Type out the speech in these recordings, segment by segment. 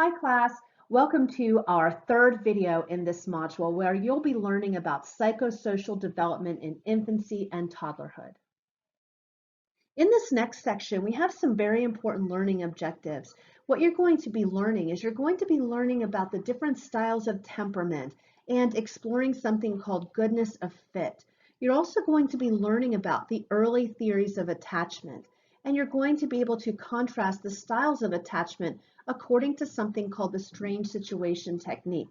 Hi class, welcome to our third video in this module where you'll be learning about psychosocial development in infancy and toddlerhood. In this next section, we have some very important learning objectives. What you're going to be learning is you're going to be learning about the different styles of temperament and exploring something called goodness of fit. You're also going to be learning about the early theories of attachment, and you're going to be able to contrast the styles of attachment according to something called the strange situation technique.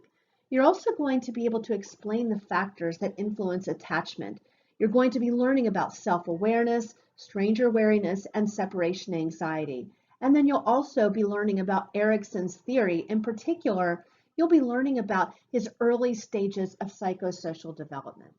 You're also going to be able to explain the factors that influence attachment. You're going to be learning about self-awareness, stranger wariness, and separation anxiety. And then you'll also be learning about Erikson's theory. In particular, you'll be learning about his early stages of psychosocial development.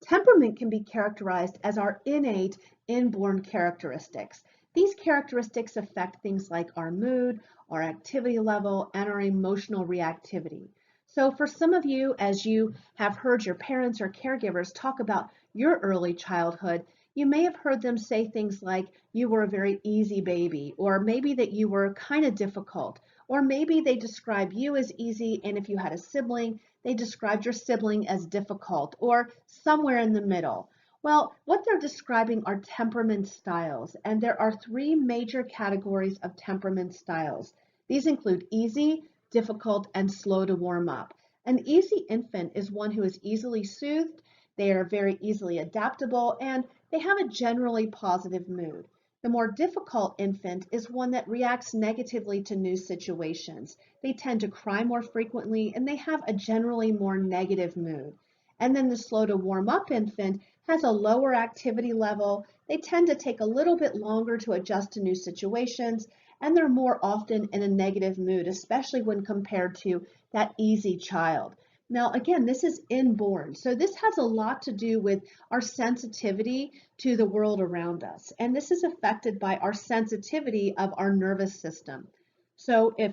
Temperament can be characterized as our innate, inborn characteristics. These characteristics affect things like our mood, our activity level, and our emotional reactivity. So for some of you, as you have heard your parents or caregivers talk about your early childhood, you may have heard them say things like you were a very easy baby, or maybe that you were kind of difficult, or maybe they describe you as easy, and if you had a sibling, they described your sibling as difficult, or somewhere in the middle. Well, what they're describing are temperament styles, and there are three major categories of temperament styles. These include easy, difficult, and slow to warm up. An easy infant is one who is easily soothed, they are very easily adaptable, and they have a generally positive mood. The more difficult infant is one that reacts negatively to new situations. They tend to cry more frequently and they have a generally more negative mood. And then the slow to warm up infant has a lower activity level. They tend to take a little bit longer to adjust to new situations, and they're more often in a negative mood, especially when compared to that easy child. Now, again, this is inborn. So this has a lot to do with our sensitivity to the world around us. And this is affected by our sensitivity of our nervous system. So if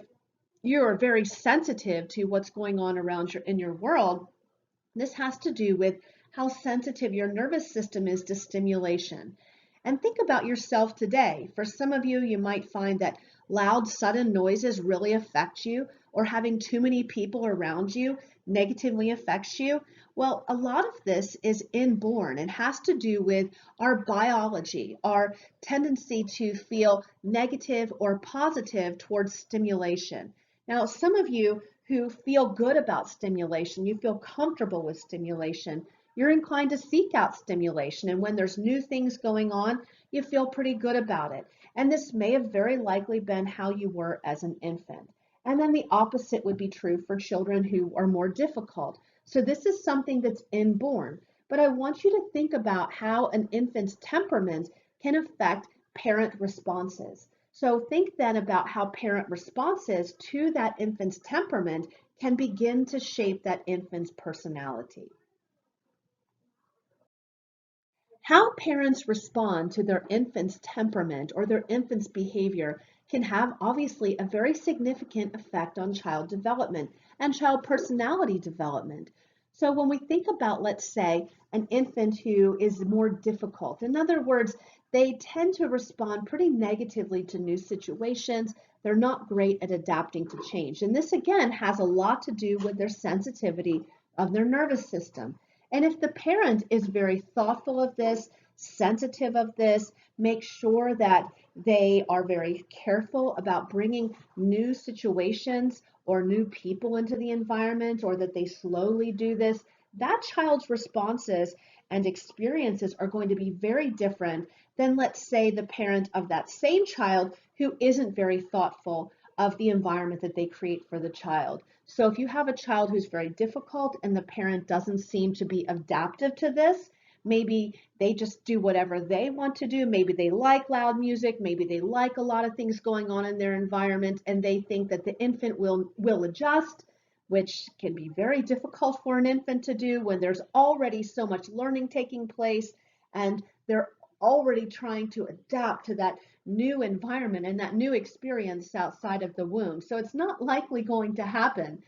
you're very sensitive to what's going on around in your world, this has to do with how sensitive your nervous system is to stimulation. And think about yourself today. For some of you, you might find that loud, sudden noises really affect you, or having too many people around you negatively affects you. Well, a lot of this is inborn and has to do with our biology, our tendency to feel negative or positive towards stimulation. Now, some of you who feel good about stimulation, you feel comfortable with stimulation, you're inclined to seek out stimulation. And when there's new things going on, you feel pretty good about it. And this may have very likely been how you were as an infant. And then the opposite would be true for children who are more difficult. So this is something that's inborn. But I want you to think about how an infant's temperament can affect parent responses. So think then about how parent responses to that infant's temperament can begin to shape that infant's personality. How parents respond to their infant's temperament or their infant's behavior can have obviously a very significant effect on child development and child personality development. So when we think about, let's say, an infant who is more difficult, in other words, they tend to respond pretty negatively to new situations. They're not great at adapting to change. And this again has a lot to do with their sensitivity of their nervous system. And if the parent is very thoughtful of this, sensitive of this, make sure that they are very careful about bringing new situations or new people into the environment, or that they slowly do this, that child's responses and experiences are going to be very different than, let's say, the parent of that same child who isn't very thoughtful of the environment that they create for the child. So if you have a child who's very difficult and the parent doesn't seem to be adaptive to this, maybe they just do whatever they want to do. Maybe they like loud music. Maybe they like a lot of things going on in their environment, and they think that the infant will adjust, which can be very difficult for an infant to do when there's already so much learning taking place and they're already trying to adapt to that new environment and that new experience outside of the womb. So it's not likely going to happen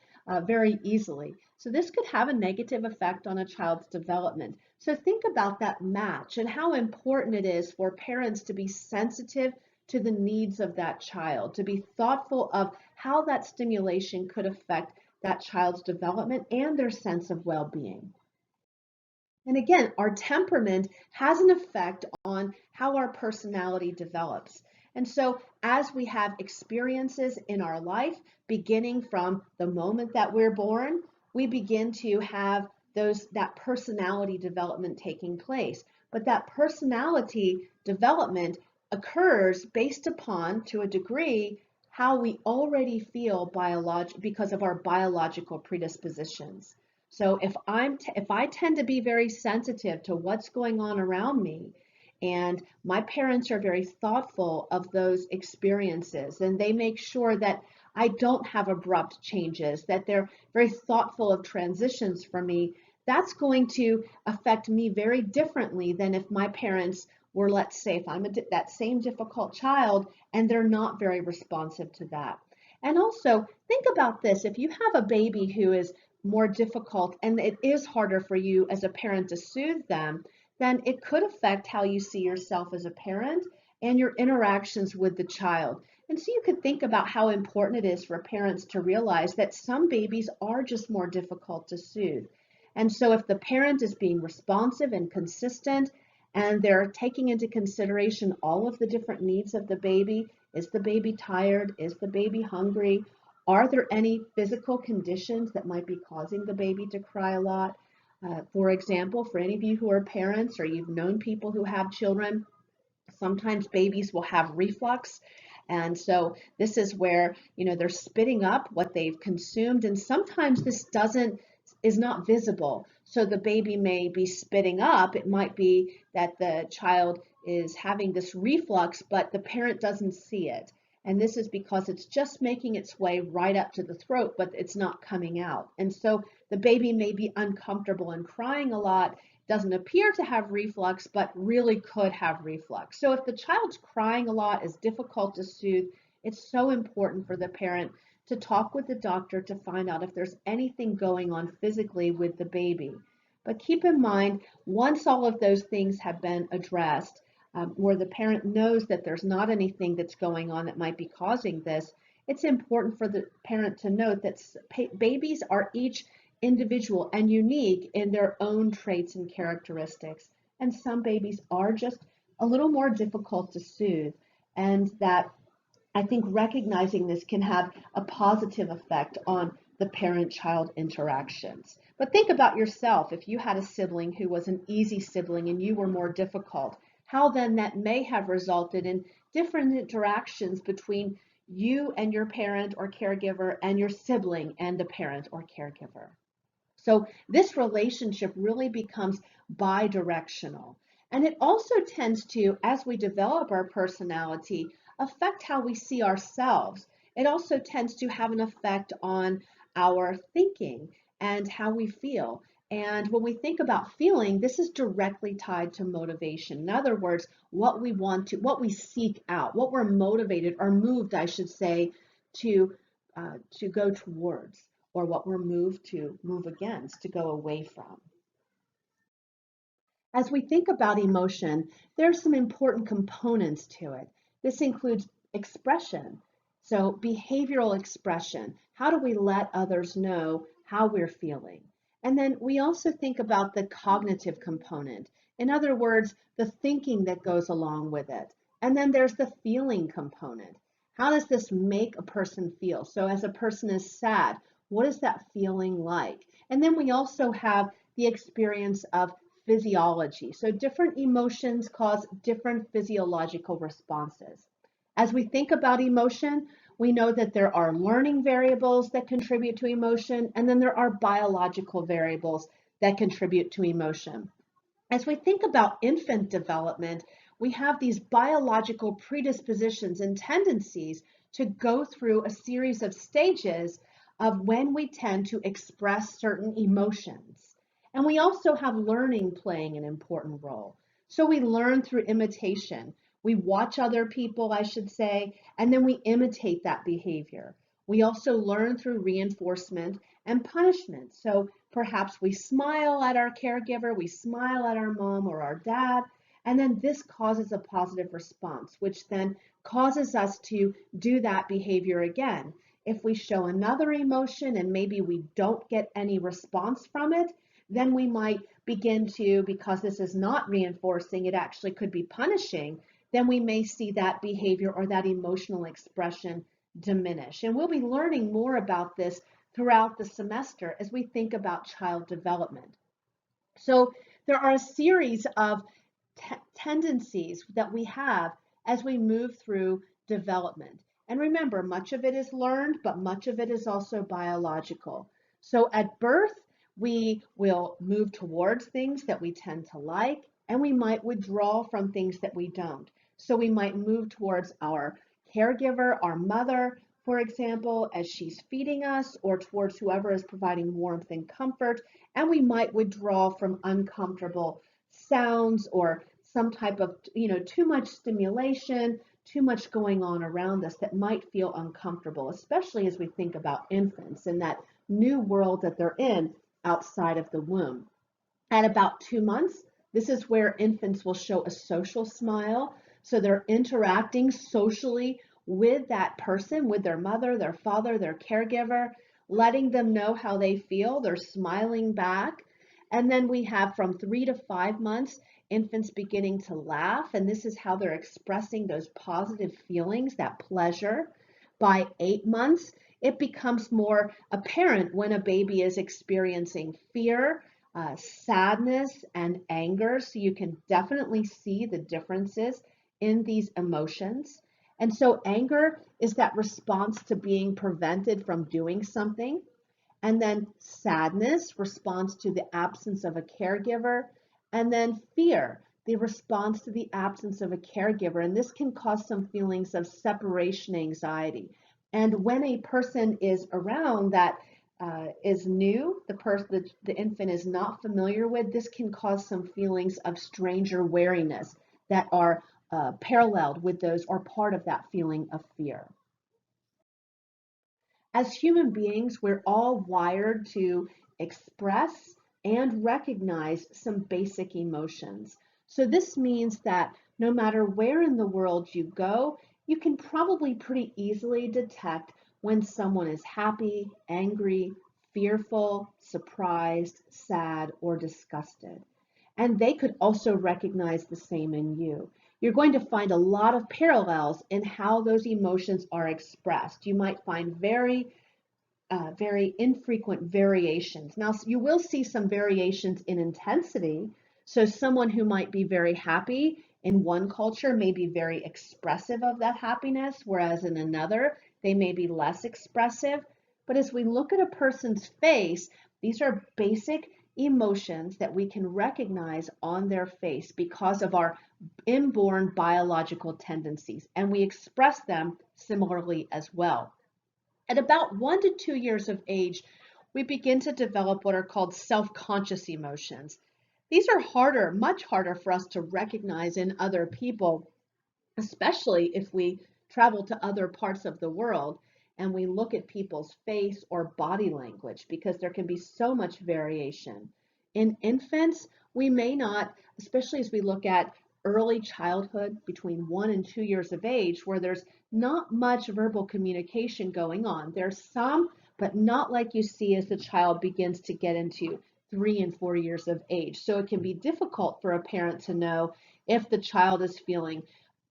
very easily. So this could have a negative effect on a child's development. So think about that match and how important it is for parents to be sensitive to the needs of that child, to be thoughtful of how that stimulation could affect that child's development and their sense of well-being. And again, our temperament has an effect on how our personality develops. And so as we have experiences in our life, beginning from the moment that we're born, we begin to have that personality development taking place. But that personality development occurs based upon, to a degree, how we already feel because of our biological predispositions. So if I tend to be very sensitive to what's going on around me, and my parents are very thoughtful of those experiences, and they make sure that I don't have abrupt changes, that they're very thoughtful of transitions for me, that's going to affect me very differently than if my parents were, let's say, if I'm that same difficult child and they're not very responsive to that. And also think about this: if you have a baby who is more difficult and it is harder for you as a parent to soothe them, then it could affect how you see yourself as a parent and your interactions with the child. And so you could think about how important it is for parents to realize that some babies are just more difficult to soothe. And so if the parent is being responsive and consistent, and they're taking into consideration all of the different needs of the baby, is the baby tired? Is the baby hungry? Are there any physical conditions that might be causing the baby to cry a lot? For example, for any of you who are parents or you've known people who have children, sometimes babies will have reflux. And so this is where, they're spitting up what they've consumed, and sometimes this is not visible. So the baby may be spitting up. It might be that the child is having this reflux, but the parent doesn't see it. And this is because it's just making its way right up to the throat, but it's not coming out. And so the baby may be uncomfortable and crying a lot, doesn't appear to have reflux, but really could have reflux. So if the child's crying a lot, is difficult to soothe, it's so important for the parent to talk with the doctor to find out if there's anything going on physically with the baby. But keep in mind, once all of those things have been addressed, where the parent knows that there's not anything that's going on that might be causing this, it's important for the parent to note that babies are each individual and unique in their own traits and characteristics. And some babies are just a little more difficult to soothe. And that I think recognizing this can have a positive effect on the parent-child interactions. But think about yourself. If you had a sibling who was an easy sibling and you were more difficult, how then that may have resulted in different interactions between you and your parent or caregiver and your sibling and the parent or caregiver. So this relationship really becomes bi-directional. And it also tends to, as we develop our personality, affect how we see ourselves. It also tends to have an effect on our thinking and how we feel. And when we think about feeling, this is directly tied to motivation. In other words, what we seek out, what we're motivated or moved, I should say, to go towards, or what we're moved to move against, to go away from. As we think about emotion, there are some important components to it. This includes expression, so behavioral expression. How do we let others know how we're feeling? And then we also think about the cognitive component. In other words, the thinking that goes along with it. And then there's the feeling component. How does this make a person feel? So as a person is sad, what is that feeling like? And then we also have the experience of physiology. So different emotions cause different physiological responses. As we think about emotion, we know that there are learning variables that contribute to emotion, and then there are biological variables that contribute to emotion. As we think about infant development, we have these biological predispositions and tendencies to go through a series of stages of when we tend to express certain emotions. And we also have learning playing an important role. So we learn through imitation. We watch other people, I should say, and then we imitate that behavior. We also learn through reinforcement and punishment. So perhaps we smile at our caregiver, we smile at our mom or our dad, And then this causes a positive response, which then causes us to do that behavior again. If we show another emotion and maybe we don't get any response from it, then we might begin to, because this is not reinforcing, it actually could be punishing, then we may see that behavior or that emotional expression diminish. And we'll be learning more about this throughout the semester as we think about child development. So there are a series of tendencies that we have as we move through development. And remember, much of it is learned, but much of it is also biological. So at birth, we will move towards things that we tend to like, and we might withdraw from things that we don't. So we might move towards our caregiver, our mother, for example, as she's feeding us, or towards whoever is providing warmth and comfort, and we might withdraw from uncomfortable sounds or some type of, too much stimulation, too much going on around us that might feel uncomfortable, especially as we think about infants and that new world that they're in outside of the womb. At about 2 months, this is where infants will show a social smile. So they're interacting socially with that person, with their mother, their father, their caregiver, letting them know how they feel. They're smiling back. And then we have from 3 to 5 months, infants beginning to laugh. And this is how they're expressing those positive feelings, that pleasure. By 8 months, it becomes more apparent when a baby is experiencing fear, sadness, and anger. So you can definitely see the differences in these emotions. And so anger is that response to being prevented from doing something. And then sadness responds to the absence of a caregiver. And then fear, the response to the absence of a caregiver. And this can cause some feelings of separation anxiety. And when a person is around that is new, the infant is not familiar with, this can cause some feelings of stranger wariness that are paralleled with those or part of that feeling of fear. As human beings, we're all wired to express and recognize some basic emotions. So this means that no matter where in the world you go, you can probably pretty easily detect when someone is happy, angry, fearful, surprised, sad, or disgusted. And they could also recognize the same in you. You're going to find a lot of parallels in how those emotions are expressed. You might find very infrequent variations. Now, you will see some variations in intensity. So someone who might be very happy in one culture may be very expressive of that happiness, whereas in another, they may be less expressive. But as we look at a person's face, these are basic emotions that we can recognize on their face because of our inborn biological tendencies, and we express them similarly as well. At about 1 to 2 years of age, we begin to develop what are called self-conscious emotions. These are harder, much harder for us to recognize in other people, especially if we travel to other parts of the world and we look at people's face or body language, because there can be so much variation. In infants, we may not, especially as we look at early childhood between 1 and 2 years of age, where there's not much verbal communication going on. There's some, but not like you see as the child begins to get into 3 and 4 years of age. So it can be difficult for a parent to know if the child is feeling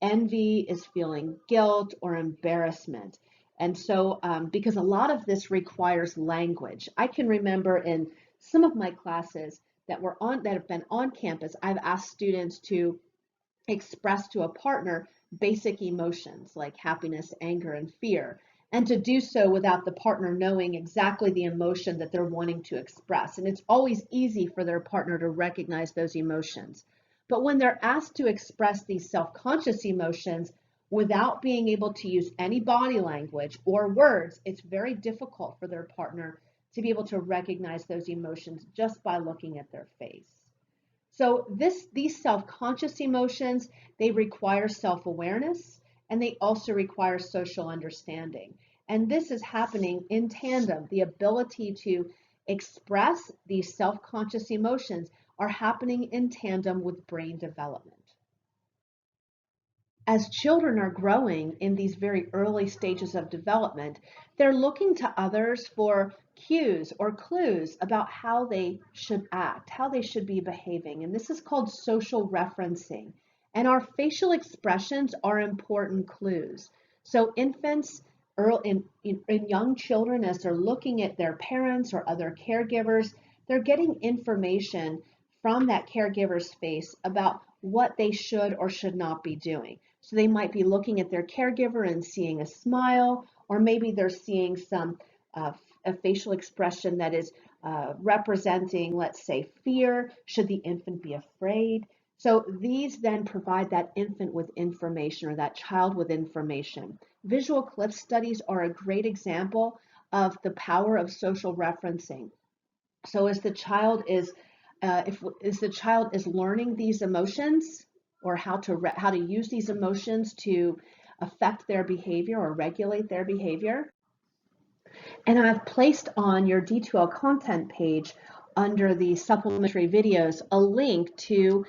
envy, is feeling guilt or embarrassment. And so, because a lot of this requires language. I can remember in some of my classes that have been on campus, I've asked students to express to a partner basic emotions like happiness, anger, and fear, and to do so without the partner knowing exactly the emotion that they're wanting to express. And it's always easy for their partner to recognize those emotions. But when they're asked to express these self-conscious emotions without being able to use any body language or words, it's very difficult for their partner to be able to recognize those emotions just by looking at their face. So these self-conscious emotions, they require self-awareness, and they also require social understanding. And this is happening in tandem. The ability to express these self-conscious emotions are happening in tandem with brain development. As children are growing in these very early stages of development, they're looking to others for cues or clues about how they should act, how they should be behaving. And this is called social referencing. And our facial expressions are important clues. So infants, in young children, as they're looking at their parents or other caregivers, they're getting information from that caregiver's face about what they should or should not be doing. So they might be looking at their caregiver and seeing a smile, or maybe they're seeing a facial expression that is representing, let's say, fear. Should the infant be afraid? So these then provide that infant with information or that child with information. Visual clip studies are a great example of the power of social referencing. So as the child is if the child is learning these emotions or how to use these emotions to affect their behavior or regulate their behavior. And I've placed on your D2L content page under the supplementary videos a link to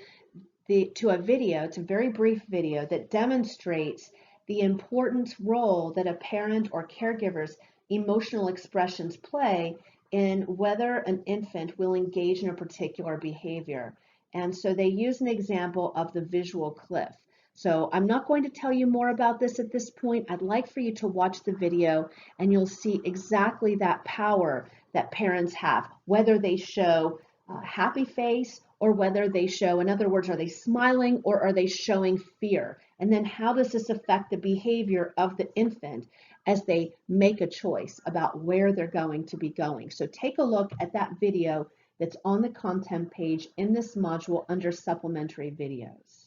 a video. It's a very brief video that demonstrates the important role that a parent or caregiver's emotional expressions play in whether an infant will engage in a particular behavior. And so they use an example of the visual cliff. So I'm not going to tell you more about this at this point. I'd like for you to watch the video and you'll see exactly that power that parents have, whether they show a happy face or whether they show, in other words, are they smiling or are they showing fear? And then how does this affect the behavior of the infant as they make a choice about where they're going to be going? So take a look at that video that's on the content page in this module under supplementary videos.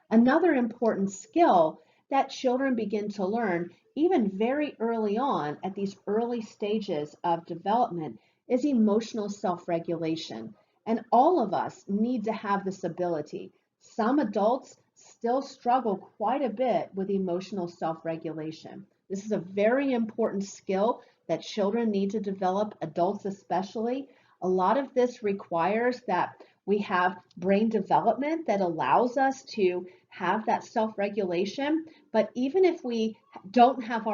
Another important skill that children begin to learn even very early on at these early stages of development is emotional self-regulation. And all of us need to have this ability. Some adults still struggle quite a bit with emotional self-regulation. This is a very important skill that children need to develop, adults especially. A lot of this requires that we have brain development that allows us to have that self-regulation. But even if we don't have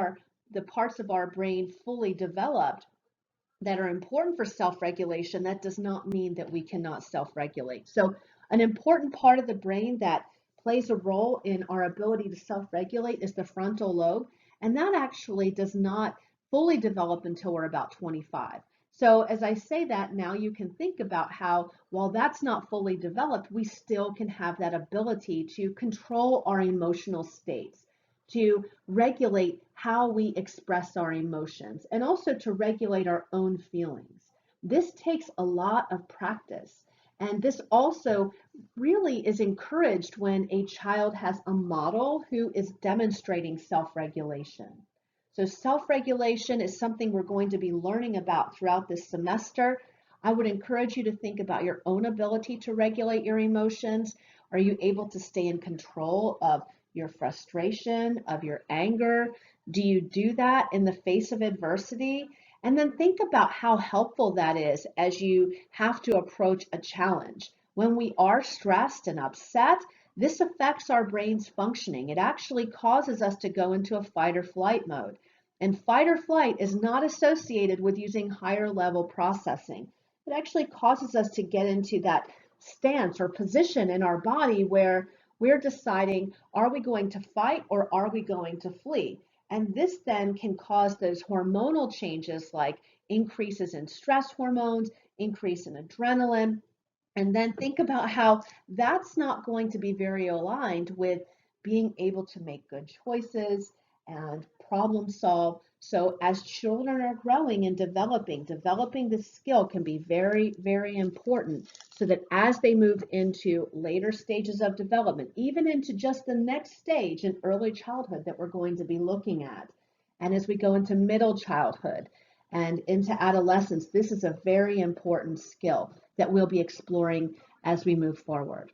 the parts of our brain fully developed that are important for self-regulation, that does not mean that we cannot self-regulate. So an important part of the brain that plays a role in our ability to self-regulate is the frontal lobe, and that actually does not fully develop until we're about 25. So as I say that, now you can think about how, while that's not fully developed, we still can have that ability to control our emotional states, to regulate how we express our emotions, and also to regulate our own feelings. This takes a lot of practice. And this also really is encouraged when a child has a model who is demonstrating self-regulation. So self-regulation is something we're going to be learning about throughout this semester. I would encourage you to think about your own ability to regulate your emotions. Are you able to stay in control of your frustration, of your anger? Do you do that in the face of adversity? And then think about how helpful that is as you have to approach a challenge. When we are stressed and upset, this affects our brain's functioning. It actually causes us to go into a fight or flight mode. And fight or flight is not associated with using higher level processing. It actually causes us to get into that stance or position in our body where we're deciding, are we going to fight or are we going to flee? And this then can cause those hormonal changes like increases in stress hormones, increase in adrenaline, and then think about how that's not going to be very aligned with being able to make good choices and problem solve. So as children are growing and developing this skill can be very, very important so that as they move into later stages of development, even into just the next stage in early childhood that we're going to be looking at, and as we go into middle childhood and into adolescence, this is a very important skill that we'll be exploring as we move forward.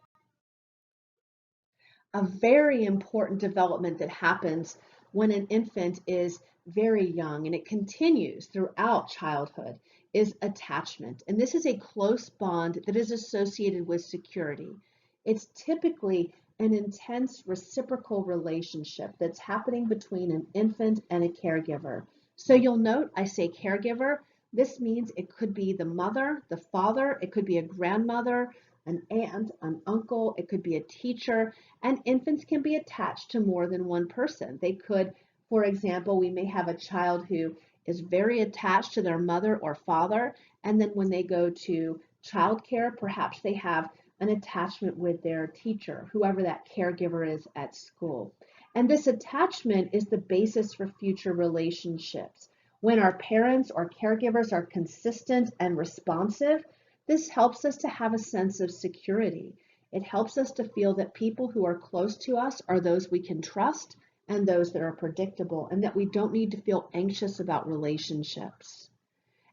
A very important development that happens when an infant is very young and it continues throughout childhood is attachment. And this is a close bond that is associated with security. It's typically an intense reciprocal relationship that's happening between an infant and a caregiver. So you'll note I say caregiver. This means it could be the mother, the father, it could be a grandmother, an aunt, an uncle, it could be a teacher, and infants can be attached to more than one person. They could, for example, we may have a child who is very attached to their mother or father, and then when they go to childcare, perhaps they have an attachment with their teacher, whoever that caregiver is at school. And this attachment is the basis for future relationships. When our parents or caregivers are consistent and responsive, this helps us to have a sense of security. It helps us to feel that people who are close to us are those we can trust and those that are predictable, and that we don't need to feel anxious about relationships.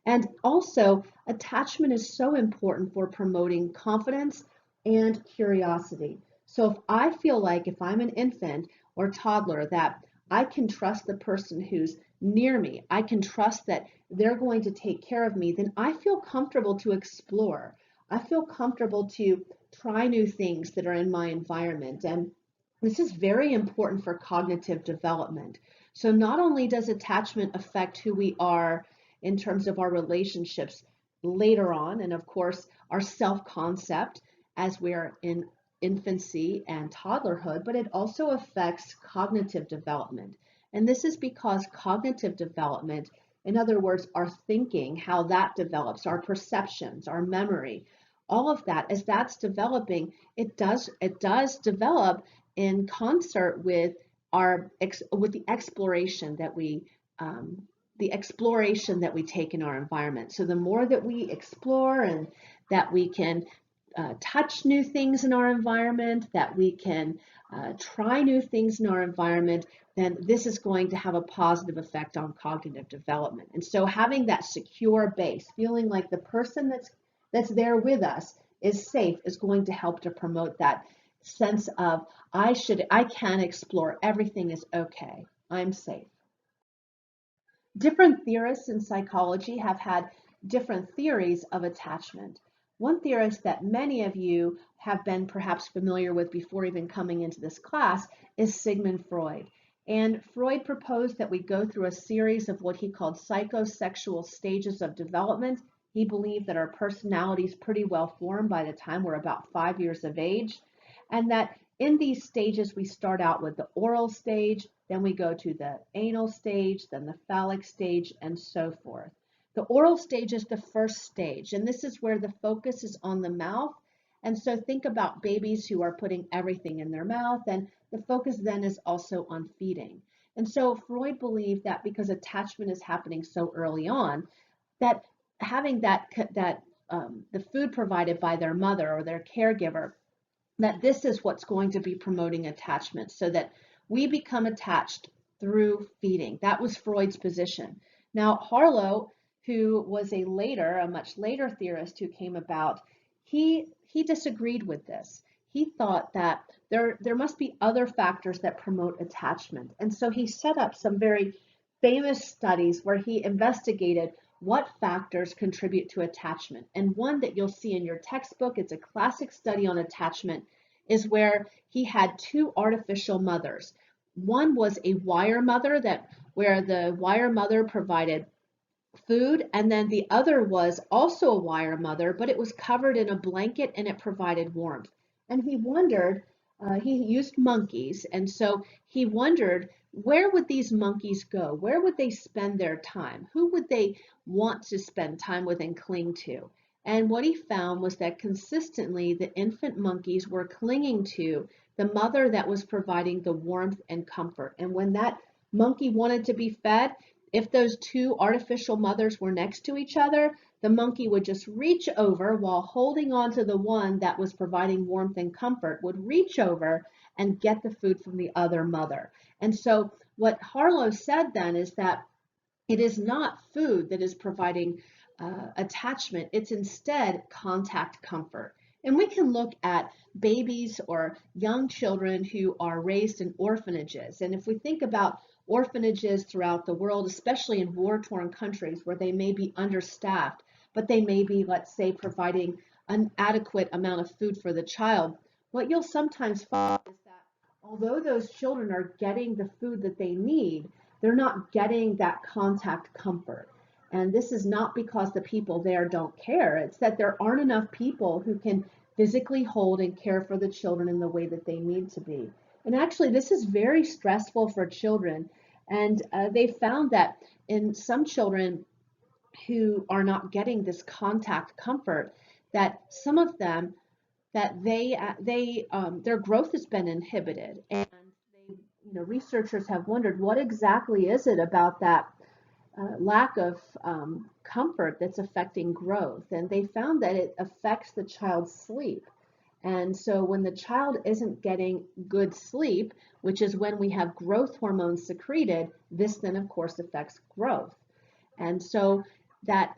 And also, attachment is so important for promoting confidence and curiosity. So if I feel like if I'm an infant or toddler that I can trust the person who's near me, I can trust that they're going to take care of me, then I feel comfortable to explore. I feel comfortable to try new things that are in my environment. And this is very important for cognitive development. So not only does attachment affect who we are in terms of our relationships later on, and of course our self-concept as we are in infancy and toddlerhood, but it also affects cognitive development. And this is because cognitive development, in other words, our thinking, how that develops, our perceptions, our memory, all of that, as that's developing, it does develop in concert with the exploration that we take in our environment. So the more that we explore and that we can touch new things in our environment, that we can try new things in our environment, then this is going to have a positive effect on cognitive development. And so having that secure base, feeling like the person that's there with us is safe, is going to help to promote that sense of I can explore, everything is okay, I'm safe. Different theorists in psychology have had different theories of attachment. One theorist that many of you have been perhaps familiar with before even coming into this class is Sigmund Freud. And Freud proposed that we go through a series of what he called psychosexual stages of development. He believed that our personality is pretty well formed by the time we're about 5 years of age, and that in these stages, we start out with the oral stage, then we go to the anal stage, then the phallic stage, and so forth. The oral stage is the first stage, and this is where the focus is on the mouth. And so think about babies who are putting everything in their mouth, and the focus then is also on feeding. And so Freud believed that because attachment is happening so early on, that having the food provided by their mother or their caregiver, that this is what's going to be promoting attachment, so that we become attached through feeding. That was Freud's position. Now, Harlow, who was a much later theorist who came about, he disagreed with this. He thought that there must be other factors that promote attachment. And so he set up some very famous studies where he investigated what factors contribute to attachment. And one that you'll see in your textbook, it's a classic study on attachment, is where he had two artificial mothers. One was a wire mother, where the wire mother provided food, and then the other was also a wire mother, but it was covered in a blanket and it provided warmth. And he wondered, he used monkeys, and so he wondered, where would these monkeys go? Where would they spend their time? Who would they want to spend time with and cling to? And what he found was that consistently the infant monkeys were clinging to the mother that was providing the warmth and comfort. And when that monkey wanted to be fed, if those two artificial mothers were next to each other, the monkey would just reach over while holding on to the one that was providing warmth and comfort, would reach over and get the food from the other mother. And so what Harlow said then is that it is not food that is providing attachment, it's instead contact comfort. And we can look at babies or young children who are raised in orphanages. And if we think about orphanages throughout the world, especially in war-torn countries where they may be understaffed, but they may be, let's say, providing an adequate amount of food for the child, what you'll sometimes find is that although those children are getting the food that they need, they're not getting that contact comfort. And this is not because the people there don't care. It's that there aren't enough people who can physically hold and care for the children in the way that they need to be. And actually, this is very stressful for children. And they found that in some children who are not getting this contact comfort, that some of them that their growth has been inhibited, and researchers have wondered what exactly is it about that lack of comfort that's affecting growth, and they found that it affects the child's sleep. And so when the child isn't getting good sleep, which is when we have growth hormones secreted, this then of course affects growth. And so that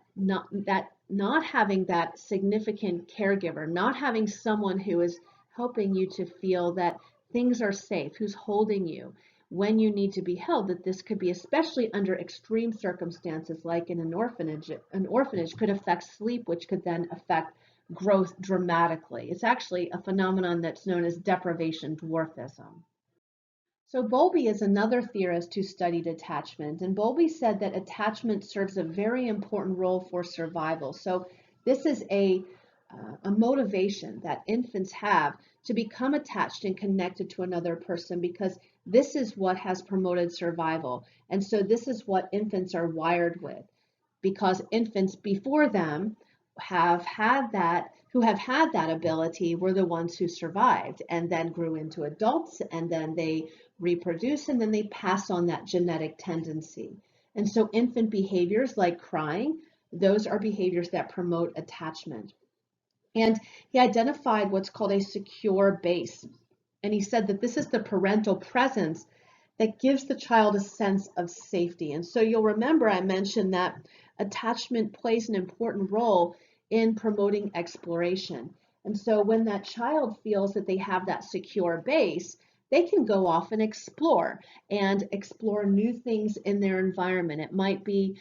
not having that significant caregiver, not having someone who is helping you to feel that things are safe, who's holding you when you need to be held, that this could be, especially under extreme circumstances like in an orphanage could affect sleep, which could then affect growth dramatically. It's actually a phenomenon that's known as deprivation dwarfism. So Bowlby is another theorist who studied attachment, and Bowlby said that attachment serves a very important role for survival. So this is a motivation that infants have to become attached and connected to another person, because this is what has promoted survival. And so this is what infants are wired with, because infants before them who have had that ability were the ones who survived and then grew into adults, and then they reproduce, and then they pass on that genetic tendency. And so infant behaviors like crying, those are behaviors that promote attachment. And he identified what's called a secure base. And he said that this is the parental presence that gives the child a sense of safety. And so you'll remember I mentioned that attachment plays an important role in promoting exploration. And so when that child feels that they have that secure base, they can go off and explore new things in their environment. It might be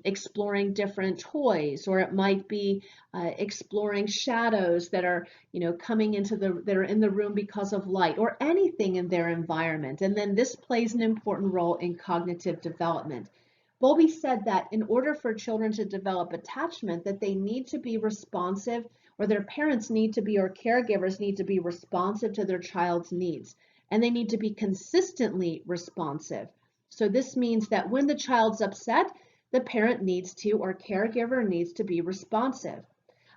exploring different toys, or it might be exploring shadows that are, coming that are in the room because of light, or anything in their environment. And then this plays an important role in cognitive development. Bowlby said that in order for children to develop attachment, that they need to be responsive, or their parents need to be, or caregivers need to be responsive to their child's needs. And they need to be consistently responsive. So this means that when the child's upset, the parent needs to, or caregiver needs to be responsive.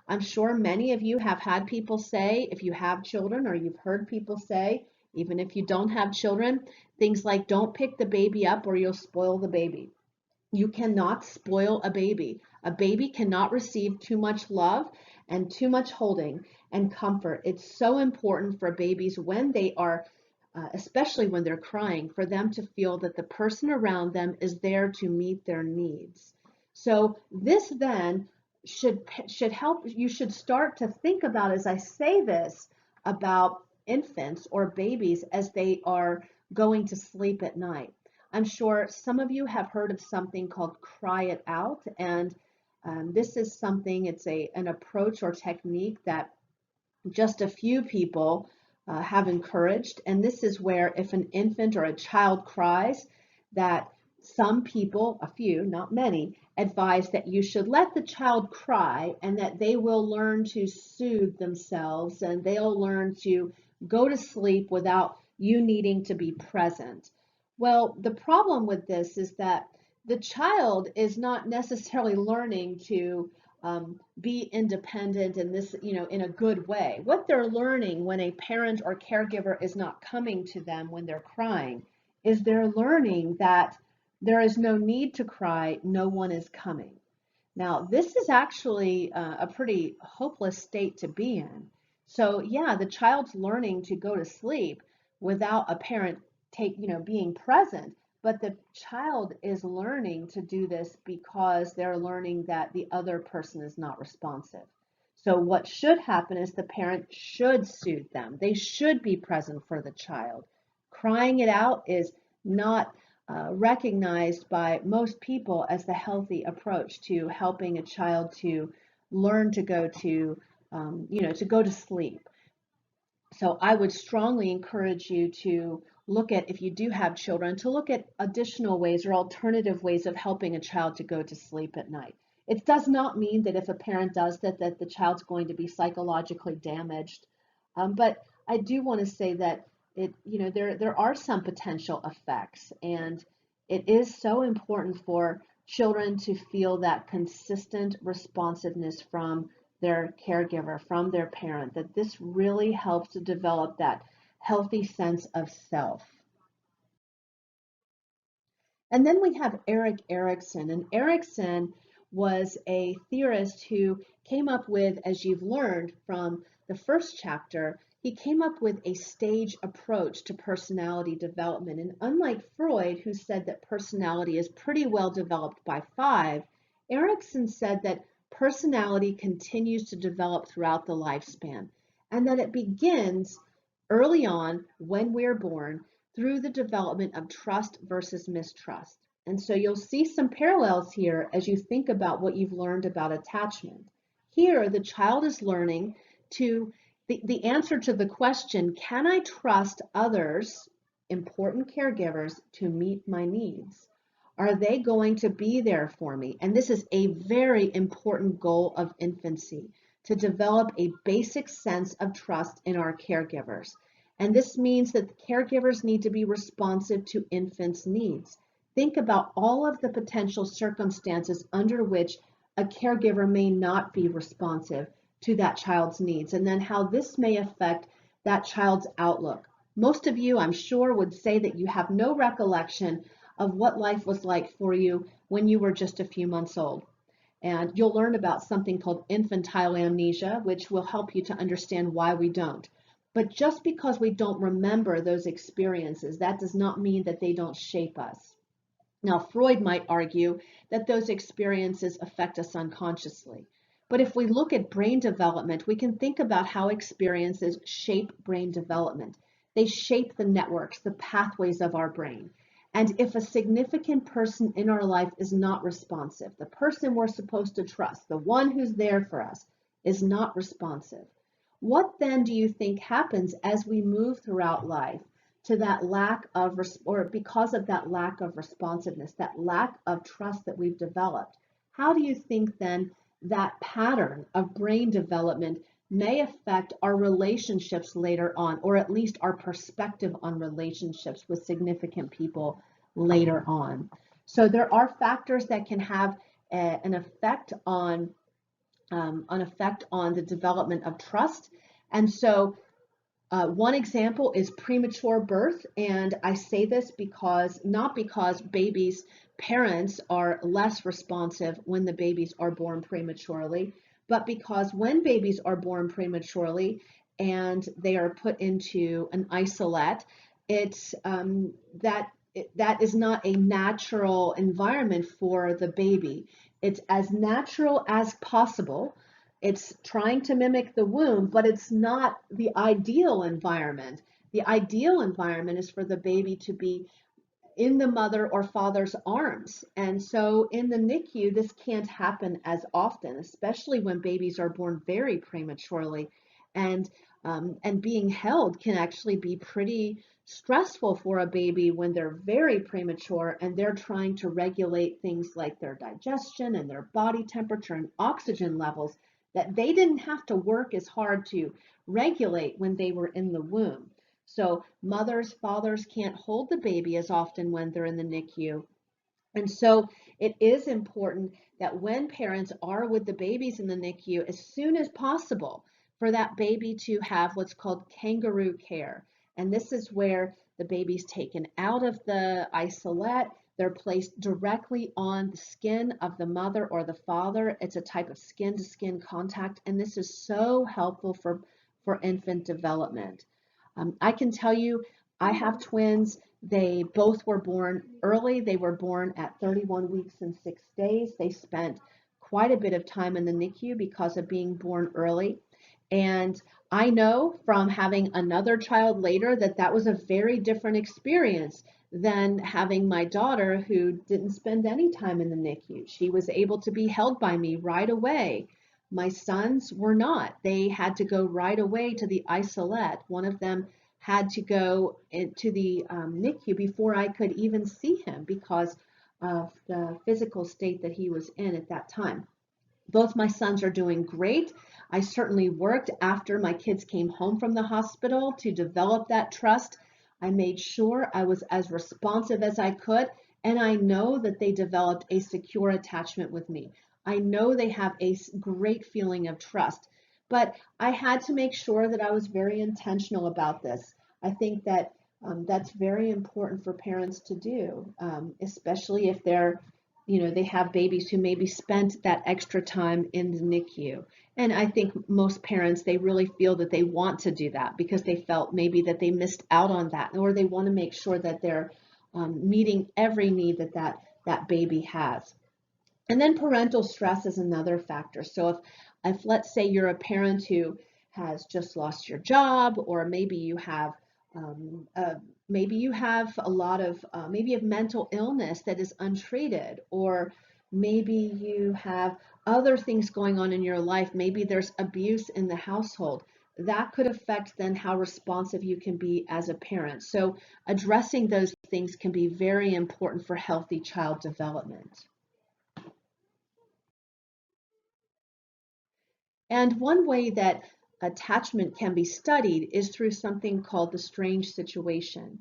I'm sure many of you have had people say, if you have children, or you've heard people say, even if you don't have children, things like, don't pick the baby up or you'll spoil the baby. You cannot spoil a baby. A baby cannot receive too much love and too much holding and comfort. It's so important for babies when they are especially when they're crying, for them to feel that the person around them is there to meet their needs. So this then should help. You should start to think about, as I say this, about infants or babies as they are going to sleep at night. I'm sure some of you have heard of something called cry it out, and this is something, it's an approach or technique that just a few people have encouraged. And this is where, if an infant or a child cries, that some people, a few, not many, advise that you should let the child cry, and that they will learn to soothe themselves, and they'll learn to go to sleep without you needing to be present. Well, the problem with this is that the child is not necessarily learning to be independent in this, in a good way. What they're learning when a parent or caregiver is not coming to them when they're crying is they're learning that there is no need to cry, no one is coming. Now, this is actually a pretty hopeless state to be in. So yeah, the child's learning to go to sleep without a parent being present, but the child is learning to do this because they're learning that the other person is not responsive. So what should happen is the parent should soothe them. They should be present for the child. Crying it out is not recognized by most people as the healthy approach to helping a child to learn to go to, to go to sleep. So I would strongly encourage you to look at, if you do have children, to look at additional ways or alternative ways of helping a child to go to sleep at night. It does not mean that if a parent does that, that the child's going to be psychologically damaged. But I do want to say that there are some potential effects, and it is so important for children to feel that consistent responsiveness from their caregiver, from their parent, that this really helps to develop that healthy sense of self. And then we have Erik Erikson, and Erikson was a theorist who came up with, as you've learned from the first chapter, he came up with a stage approach to personality development. And unlike Freud, who said that personality is pretty well developed by 5, Erikson said that personality continues to develop throughout the lifespan, and that it begins early on when we're born through the development of trust versus mistrust. And so you'll see some parallels here as you think about what you've learned about attachment. Here, the child is learning the answer to the question, can I trust others, important caregivers, to meet my needs? Are they going to be there for me? And this is a very important goal of infancy, to develop a basic sense of trust in our caregivers. And this means that the caregivers need to be responsive to infants' needs. Think about all of the potential circumstances under which a caregiver may not be responsive to that child's needs, and then how this may affect that child's outlook. Most of you, I'm sure, would say that you have no recollection of what life was like for you when you were just a few months old. And you'll learn about something called infantile amnesia, which will help you to understand why we don't. But just because we don't remember those experiences, that does not mean that they don't shape us. Now, Freud might argue that those experiences affect us unconsciously. But if we look at brain development, we can think about how experiences shape brain development. They shape the networks, the pathways of our brain. And if a significant person in our life is not responsive, the person we're supposed to trust, the one who's there for us, is not responsive, what then do you think happens as we move throughout life to that lack of, or because of that lack of responsiveness, that lack of trust that we've developed? How do you think then that pattern of brain development may affect our relationships later on, or at least our perspective on relationships with significant people later on? So there are factors that can have an effect on the development of trust. And so one example is premature birth, and I say this not because babies' parents are less responsive when the babies are born prematurely, but because when babies are born prematurely and they are put into an isolette, it's that is not a natural environment for the baby. It's as natural as possible. It's trying to mimic the womb, but it's not the ideal environment. The ideal environment is for the baby to be in the mother or father's arms. And so in the NICU, this can't happen as often, especially when babies are born very prematurely. And being held can actually be pretty stressful for a baby when they're very premature and they're trying to regulate things like their digestion and their body temperature and oxygen levels that they didn't have to work as hard to regulate when they were in the womb. So mothers, fathers can't hold the baby as often when they're in the NICU. And so it is important that when parents are with the babies in the NICU, as soon as possible, for that baby to have what's called kangaroo care. And this is where the baby's taken out of the isolette. They're placed directly on the skin of the mother or the father. It's a type of skin-to-skin contact, and this is so helpful for infant development. I can tell you, I have twins. They both were born early. They were born at 31 weeks and 6 days. They spent quite a bit of time in the NICU because of being born early. And I know from having another child later that that was a very different experience than having my daughter who didn't spend any time in the NICU. She was able to be held by me right away. My sons were not. They had to go right away to the isolette. One of them had to go into the NICU before I could even see him because of the physical state that he was in at that time. Both my sons are doing great. I certainly worked after my kids came home from the hospital to develop that trust. I made sure I was as responsive as I could, and I know that they developed a secure attachment with me. I know they have a great feeling of trust, but I had to make sure that I was very intentional about this. I think that that's very important for parents to do, especially if they have babies who maybe spent that extra time in the NICU. And I think most parents, they really feel that they want to do that because they felt maybe that they missed out on that, or they want to make sure that they're meeting every need that baby has. And then parental stress is another factor. So if let's say you're a parent who has just lost your job, or maybe you have um, uh, maybe you have a lot of maybe you have mental illness that is untreated, or maybe you have other things going on in your life. Maybe there's abuse in the household. That could affect then how responsive you can be as a parent. So addressing those things can be very important for healthy child development. And one way that attachment can be studied is through something called the strange situation.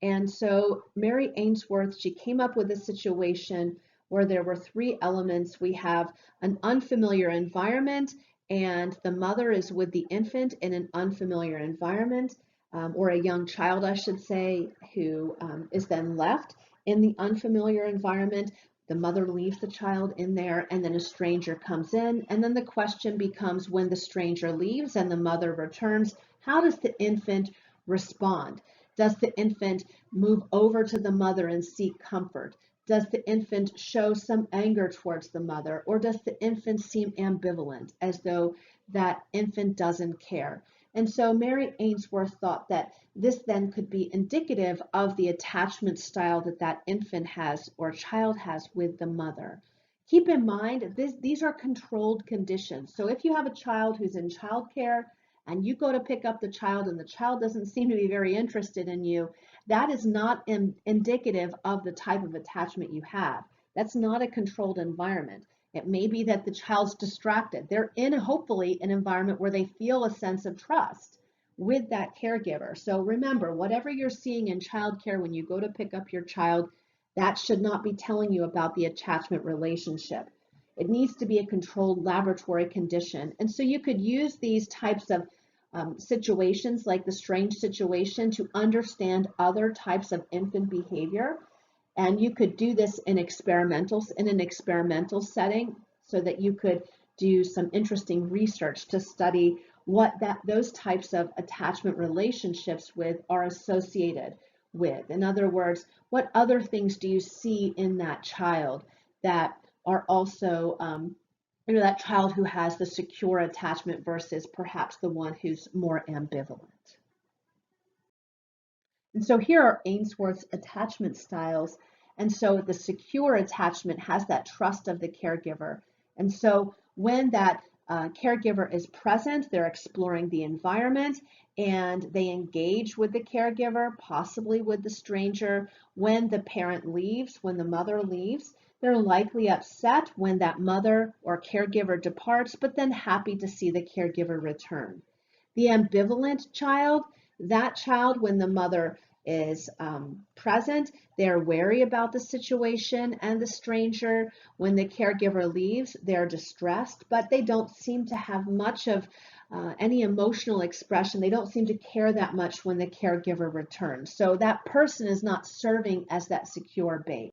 And so Mary Ainsworth, she came up with a situation where there were three elements. We have an unfamiliar environment, and the mother is with the infant in an unfamiliar environment, or a young child, I should say, who is then left in the unfamiliar environment. The mother leaves the child in there, and then a stranger comes in. And then the question becomes, when the stranger leaves and the mother returns, how does the infant respond? Does the infant move over to the mother and seek comfort? Does the infant show some anger towards the mother? Or does the infant seem ambivalent, as though that infant doesn't care? And so Mary Ainsworth thought that this then could be indicative of the attachment style that infant has or child has with the mother. Keep in mind, these are controlled conditions. So if you have a child who's in childcare and you go to pick up the child and the child doesn't seem to be very interested in you, that is not indicative of the type of attachment you have. That's not a controlled environment. It may be that the child's distracted. They're in, hopefully, an environment where they feel a sense of trust with that caregiver. So remember, whatever you're seeing in childcare when you go to pick up your child, that should not be telling you about the attachment relationship. It needs to be a controlled laboratory condition. And so you could use these types of situations, like the strange situation, to understand other types of infant behavior. And you could do this in an experimental setting, so that you could do some interesting research to study what those types of attachment relationships with are associated with. In other words, what other things do you see in that child that are also that child who has the secure attachment versus perhaps the one who's more ambivalent. And so here are Ainsworth's attachment styles. And so the secure attachment has that trust of the caregiver. And so when that caregiver is present, they're exploring the environment and they engage with the caregiver, possibly with the stranger. When the parent leaves, when the mother leaves, they're likely upset when that mother or caregiver departs, but then happy to see the caregiver return. The ambivalent child, that child, when the mother is present, they're wary about the situation and the stranger. When the caregiver leaves, they're distressed, but they don't seem to have much of any emotional expression. They don't seem to care that much when the caregiver returns. So that person is not serving as that secure base.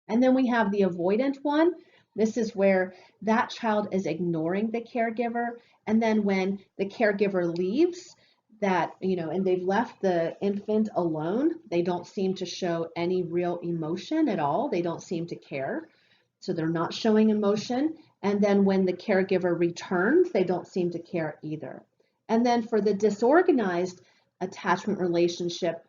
And then we have the avoidant one. This is where that child is ignoring the caregiver. And then when the caregiver leaves, and they've left the infant alone, they don't seem to show any real emotion at all. They don't seem to care. So they're not showing emotion. And then when the caregiver returns, they don't seem to care either. And then for the disorganized attachment relationship,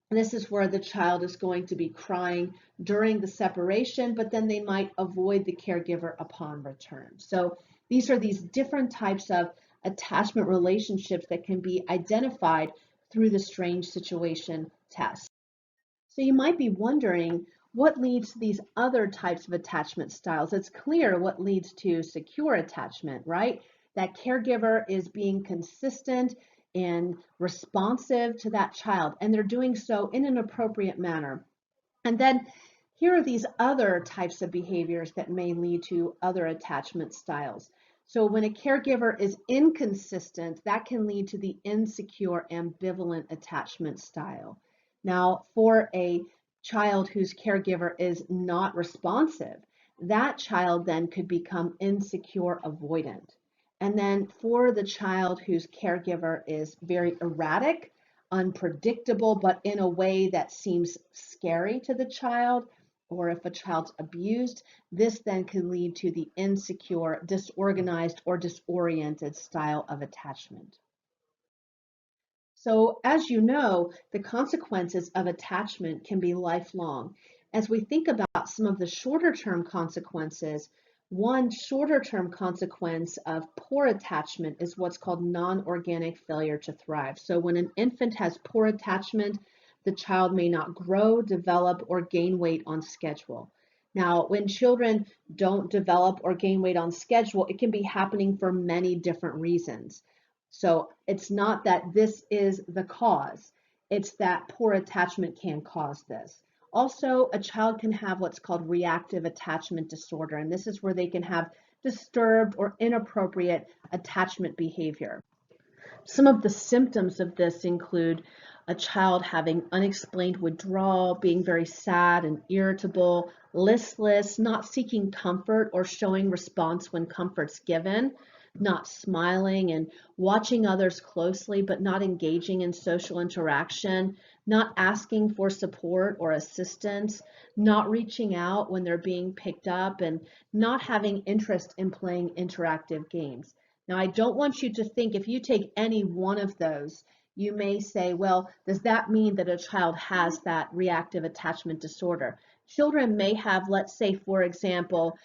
this is where the child is going to be crying during the separation, but then they might avoid the caregiver upon return. So These are these different types of attachment relationships that can be identified through the strange situation test. So you might be wondering what leads to these other types of attachment styles. It's clear what leads to secure attachment, right? That caregiver is being consistent and responsive to that child, and they're doing so in an appropriate manner. And then here are these other types of behaviors that may lead to other attachment styles. So when a caregiver is inconsistent, that can lead to the insecure ambivalent attachment style. Now, for a child whose caregiver is not responsive, that child then could become insecure avoidant. And then for the child whose caregiver is very erratic, unpredictable, but in a way that seems scary to the child, or if a child's abused, this then can lead to the insecure, disorganized, or disoriented style of attachment. So, as you know, the consequences of attachment can be lifelong. As we think about some of the shorter term consequences, one shorter term consequence of poor attachment is what's called non-organic failure to thrive. So when an infant has poor attachment, the child may not grow, develop, or gain weight on schedule. Now, when children don't develop or gain weight on schedule, it can be happening for many different reasons. So it's not that this is the cause, it's that poor attachment can cause this. Also, a child can have what's called reactive attachment disorder, and this is where they can have disturbed or inappropriate attachment behavior. Some of the symptoms of this include a child having unexplained withdrawal, being very sad and irritable, listless, not seeking comfort or showing response when comfort's given, not smiling and watching others closely but not engaging in social interaction, not asking for support or assistance, not reaching out when they're being picked up, and not having interest in playing interactive games. Now, I don't want you to think if you take any one of those, you may say, well, does that mean that a child has that reactive attachment disorder? Children may have, let's say, for example,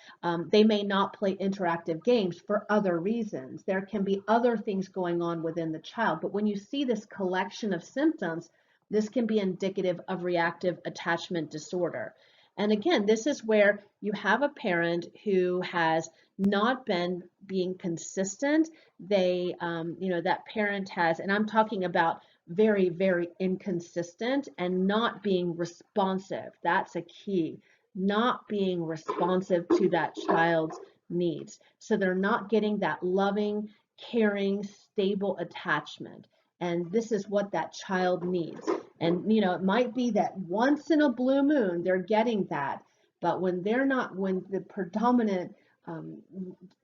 they may not play interactive games for other reasons. There can be other things going on within the child. But when you see this collection of symptoms, this can be indicative of reactive attachment disorder. And again, this is where you have a parent who has not been being consistent. They, that parent has, and I'm talking about very, very inconsistent and not being responsive. That's a key. Not being responsive to that child's needs. So they're not getting that loving, caring, stable attachment. And this is what that child needs. And, it might be that once in a blue moon, they're getting that. But when they're not, when the predominant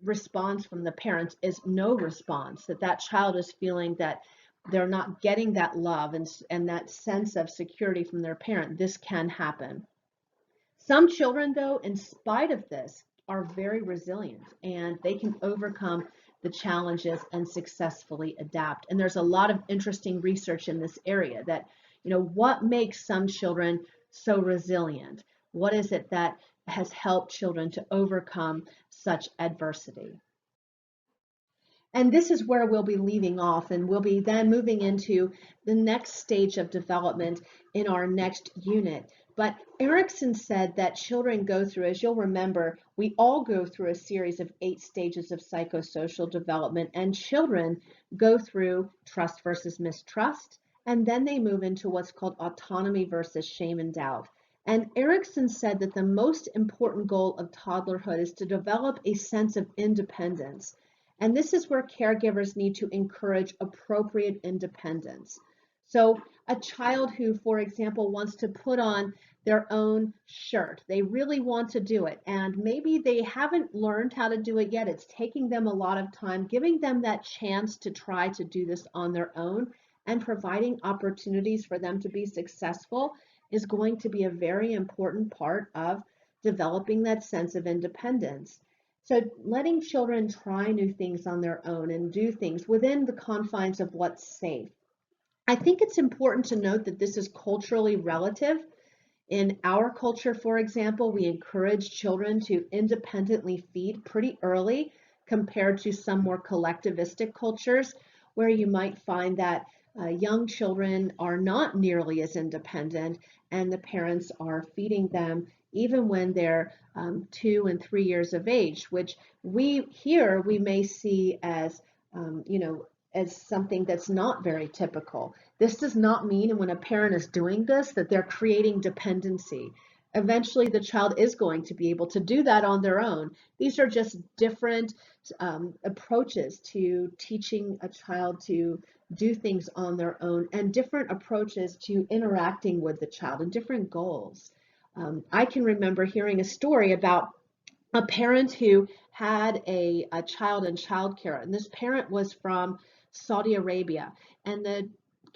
response from the parents is no response, that child is feeling that they're not getting that love and that sense of security from their parent, this can happen. Some children, though, in spite of this, are very resilient and they can overcome the challenges and successfully adapt. And there's a lot of interesting research in this area that, what makes some children so resilient? What is it that has helped children to overcome such adversity? And this is where we'll be leaving off, and we'll be then moving into the next stage of development in our next unit. But Erikson said that children go through, as you'll remember, we all go through a series of 8 stages of psychosocial development, and children go through trust versus mistrust, and then they move into what's called autonomy versus shame and doubt. And Erikson said that the most important goal of toddlerhood is to develop a sense of independence. And this is where caregivers need to encourage appropriate independence. So a child who, for example, wants to put on their own shirt, they really want to do it, and maybe they haven't learned how to do it yet. It's taking them a lot of time, giving them that chance to try to do this on their own and providing opportunities for them to be successful is going to be a very important part of developing that sense of independence. So letting children try new things on their own and do things within the confines of what's safe. I think it's important to note that this is culturally relative. In our culture, for example, we encourage children to independently feed pretty early compared to some more collectivistic cultures where you might find that young children are not nearly as independent and the parents are feeding them even when they're 2 and 3 years of age, which we may see as, as something that's not very typical. This does not mean when a parent is doing this that they're creating dependency. Eventually, the child is going to be able to do that on their own. These are just different approaches to teaching a child to do things on their own and different approaches to interacting with the child and different goals. I can remember hearing a story about a parent who had a child in childcare, and this parent was from Saudi Arabia, and the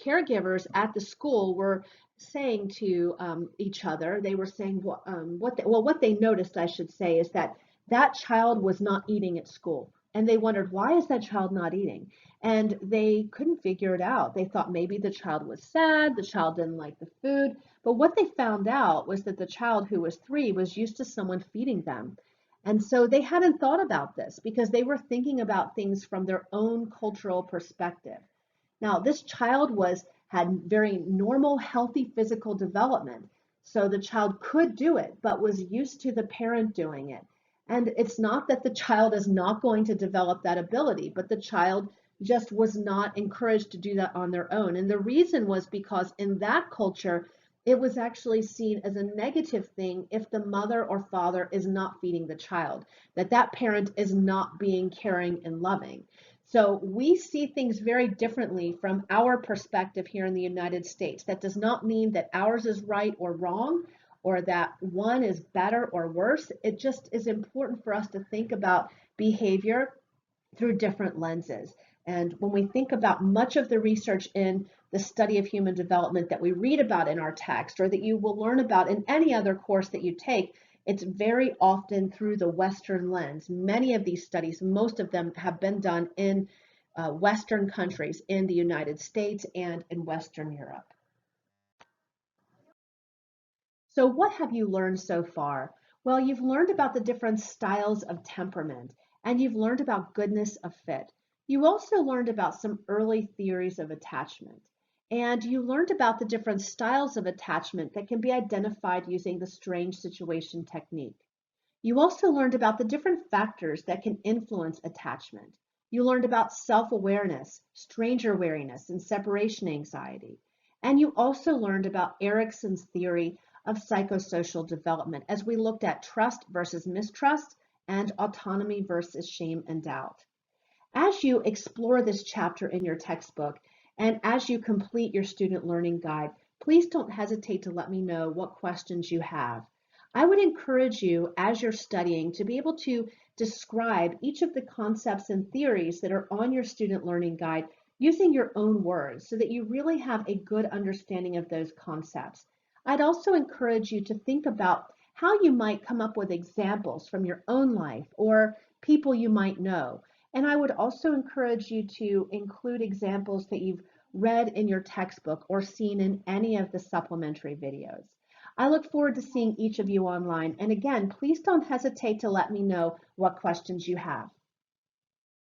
caregivers at the school were saying to each other, they were saying what they noticed, I should say, is that that child was not eating at school, and they wondered, why is that child not eating? And they couldn't figure it out. They thought maybe the child was sad, the child didn't like the food, but what they found out was that the child who was 3 was used to someone feeding them. And so they hadn't thought about this because they were thinking about things from their own cultural perspective. Now, this child had very normal, healthy physical development. So the child could do it, but was used to the parent doing it. And it's not that the child is not going to develop that ability, but the child just was not encouraged to do that on their own. And the reason was because in that culture, it was actually seen as a negative thing if the mother or father is not feeding the child, that parent is not being caring and loving. So we see things very differently from our perspective here in the United States. That does not mean that ours is right or wrong, or that one is better or worse. It just is important for us to think about behavior through different lenses. And when we think about much of the research in the study of human development that we read about in our text, or that you will learn about in any other course that you take, it's very often through the Western lens. Many of these studies, most of them have been done in Western countries, in the United States and in Western Europe. So what have you learned so far? Well, you've learned about the different styles of temperament, and you've learned about goodness of fit. You also learned about some early theories of attachment, and you learned about the different styles of attachment that can be identified using the strange situation technique. You also learned about the different factors that can influence attachment. You learned about self-awareness, stranger wariness, and separation anxiety. And you also learned about Erikson's theory of psychosocial development as we looked at trust versus mistrust and autonomy versus shame and doubt. As you explore this chapter in your textbook and as you complete your student learning guide, please don't hesitate to let me know what questions you have. I would encourage you as you're studying to be able to describe each of the concepts and theories that are on your student learning guide using your own words so that you really have a good understanding of those concepts. I'd also encourage you to think about how you might come up with examples from your own life or people you might know. And I would also encourage you to include examples that you've read in your textbook or seen in any of the supplementary videos. I look forward to seeing each of you online. And again, please don't hesitate to let me know what questions you have.